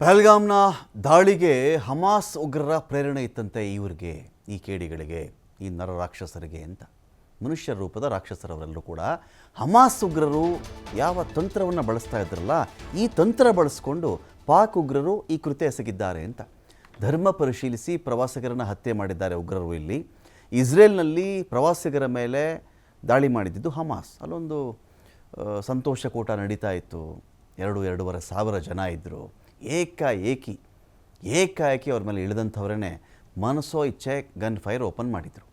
ಪಹಲ್ಗಾಮ್ನ ದಾಳಿಗೆ ಹಮಾಸ್ ಉಗ್ರರ ಪ್ರೇರಣೆ ಇತ್ತಂತೆ ಇವರಿಗೆ, ಈ ಕೇಡಿಗಳಿಗೆ, ಈ ನರ ರಾಕ್ಷಸರಿಗೆ ಅಂತ. ಮನುಷ್ಯ ರೂಪದ ರಾಕ್ಷಸರವರೆಲ್ಲರೂ ಕೂಡ ಹಮಾಸ್ ಉಗ್ರರು ಯಾವ ತಂತ್ರವನ್ನು ಬಳಸ್ತಾ ಇದ್ರಲ್ಲ, ಈ ತಂತ್ರ ಬಳಸ್ಕೊಂಡು ಪಾಕ್ ಉಗ್ರರು ಈ ಕೃತ್ಯ ಎಸಗಿದ್ದಾರೆ ಅಂತ. ಧರ್ಮ ಪರಿಶೀಲಿಸಿ ಪ್ರವಾಸಿಗರನ್ನು ಹತ್ಯೆ ಮಾಡಿದ್ದಾರೆ ಉಗ್ರರು. ಇಲ್ಲಿ ಇಸ್ರೇಲ್ನಲ್ಲಿ ಪ್ರವಾಸಿಗರ ಮೇಲೆ ದಾಳಿ ಮಾಡಿದ್ದು ಹಮಾಸ್. ಅಲ್ಲೊಂದು ಸಂತೋಷಕೂಟ ನಡೀತಾ ಇತ್ತು. 2-2.5 ಸಾವಿರ ಜನ ಇದ್ದರು. ಏಕಾಏಕಿ ಅವ್ರ ಮೇಲೆ ಇಳಿದಂಥವರೇ ಮನಸೋ ಇಚ್ಛೆ ಗನ್ ಫೈರ್ ಓಪನ್ ಮಾಡಿದರು.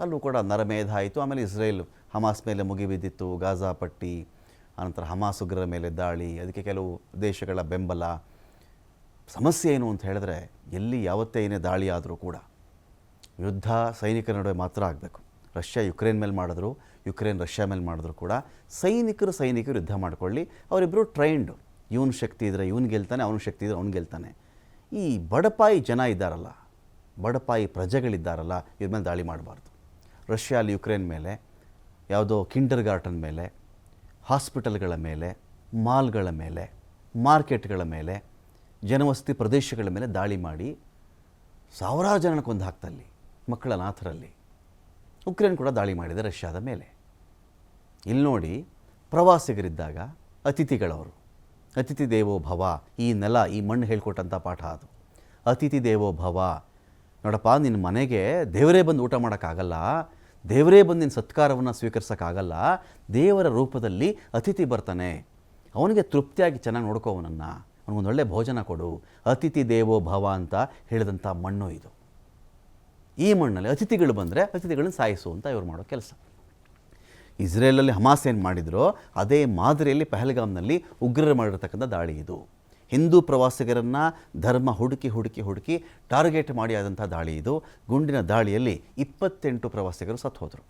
ಅಲ್ಲೂ ಕೂಡ ನರಮೇಧ ಆಯಿತು. ಆಮೇಲೆ ಇಸ್ರೇಲ್ ಹಮಾಸ್ ಮೇಲೆ ಮುಗಿಬಿದ್ದಿತ್ತು. ಗಾಜಾ ಪಟ್ಟಿ, ಆನಂತರ ಹಮಾಸ್ ಉಗ್ರರ ಮೇಲೆ ದಾಳಿ, ಅದಕ್ಕೆ ಕೆಲವು ದೇಶಗಳ ಬೆಂಬಲ. ಸಮಸ್ಯೆ ಏನು ಅಂತ ಹೇಳಿದ್ರೆ, ಎಲ್ಲಿ ಯಾವತ್ತೇ ಏನೇ ದಾಳಿ ಆದರೂ ಕೂಡ ಯುದ್ಧ ಸೈನಿಕರ ನಡುವೆ ಮಾತ್ರ ಆಗಬೇಕು. ರಷ್ಯಾ ಯುಕ್ರೇನ್ ಮೇಲೆ ಮಾಡಿದ್ರು, ಯುಕ್ರೇನ್ ರಷ್ಯಾ ಮೇಲೆ ಮಾಡಿದ್ರು ಕೂಡ ಸೈನಿಕರು ಯುದ್ಧ ಮಾಡಿಕೊಳ್ಳಿ. ಅವರಿಬ್ಬರು ಟ್ರೈನ್ಡು. ಇವನು ಶಕ್ತಿ ಇದ್ದರೆ ಇವನು ಗೆಲ್ತಾನೆ, ಅವನು ಶಕ್ತಿ ಇದ್ದರೆ ಅವನು ಗೆಲ್ತಾನೆ. ಈ ಬಡಪಾಯಿ ಜನ ಇದ್ದಾರಲ್ಲ, ಬಡಪಾಯಿ ಪ್ರಜೆಗಳಿದ್ದಾರಲ್ಲ, ಇವ್ರ ಮೇಲೆ ದಾಳಿ ಮಾಡಬಾರ್ದು. ರಷ್ಯಾಲಿ ಯುಕ್ರೇನ್ ಮೇಲೆ, ಯಾವುದೋ ಕಿಂಡರ್ ಗಾರ್ಟನ್ ಮೇಲೆ, ಹಾಸ್ಪಿಟಲ್ಗಳ ಮೇಲೆ, ಮಾಲ್ಗಳ ಮೇಲೆ, ಮಾರ್ಕೆಟ್ಗಳ ಮೇಲೆ, ಜನವಸತಿ ಪ್ರದೇಶಗಳ ಮೇಲೆ ದಾಳಿ ಮಾಡಿ ಸಾವಿರಾರು ಜನನ ಕೊಂದು ಹಾಕ್ತಲ್ಲಿ, ಮಕ್ಕಳ ಅನಾಥರಲ್ಲಿ. ಉಕ್ರೇನ್ ಕೂಡ ದಾಳಿ ಮಾಡಿದೆ ರಷ್ಯಾದ ಮೇಲೆ. ಇಲ್ಲಿ ನೋಡಿ, ಪ್ರವಾಸಿಗರಿದ್ದಾಗ ಅತಿಥಿಗಳವರು. ಅತಿಥಿ ದೇವೋ ಭವ, ಈ ನೆಲ, ಈ ಮಣ್ಣು ಹೇಳ್ಕೊಟ್ಟಂಥ ಪಾಠ ಅದು. ಅತಿಥಿ ದೇವೋ ಭವ. ನೋಡಪ್ಪ, ನಿನ್ನ ಮನೆಗೆ ದೇವರೇ ಬಂದು ಊಟ ಮಾಡೋಕ್ಕಾಗಲ್ಲ, ದೇವರೇ ಬಂದು ನಿನ್ನ ಸತ್ಕಾರವನ್ನು ಸ್ವೀಕರಿಸೋಕ್ಕಾಗಲ್ಲ. ದೇವರ ರೂಪದಲ್ಲಿ ಅತಿಥಿ ಬರ್ತಾನೆ, ಅವನಿಗೆ ತೃಪ್ತಿಯಾಗಿ ಚೆನ್ನಾಗಿ ನೋಡ್ಕೋ, ಅವನನ್ನು, ಅವನಿಗೊಂದು ಒಳ್ಳೆ ಭೋಜನ ಕೊಡು. ಅತಿಥಿ ದೇವೋ ಭವ ಅಂತ ಹೇಳಿದಂಥ ಮಣ್ಣು ಇದು. ಈ ಮಣ್ಣಲ್ಲಿ ಅತಿಥಿಗಳು ಬಂದರೆ ಅತಿಥಿಗಳನ್ನ ಸಾಯಿಸು ಅಂತ ಇವ್ರು ಮಾಡೋ ಕೆಲಸ. ಇಸ್ರೇಲಲ್ಲಿ ಹಮಾಸ್ ಏನು ಮಾಡಿದರೋ ಅದೇ ಮಾದರಿಯಲ್ಲಿ ಪಹಲ್ಗಾಮ್ನಲ್ಲಿ ಉಗ್ರರು ಮಾಡಿರ್ತಕ್ಕಂಥ ದಾಳಿ ಇದು. ಹಿಂದೂ ಪ್ರವಾಸಿಗರನ್ನು ಧರ್ಮ ಹುಡುಕಿ ಟಾರ್ಗೆಟ್ ಮಾಡಿ ಆದಂಥ ದಾಳಿ ಇದು. ಗುಂಡಿನ ದಾಳಿಯಲ್ಲಿ 28 ಪ್ರವಾಸಿಗರು ಸತ್ತು ಹೋದರು.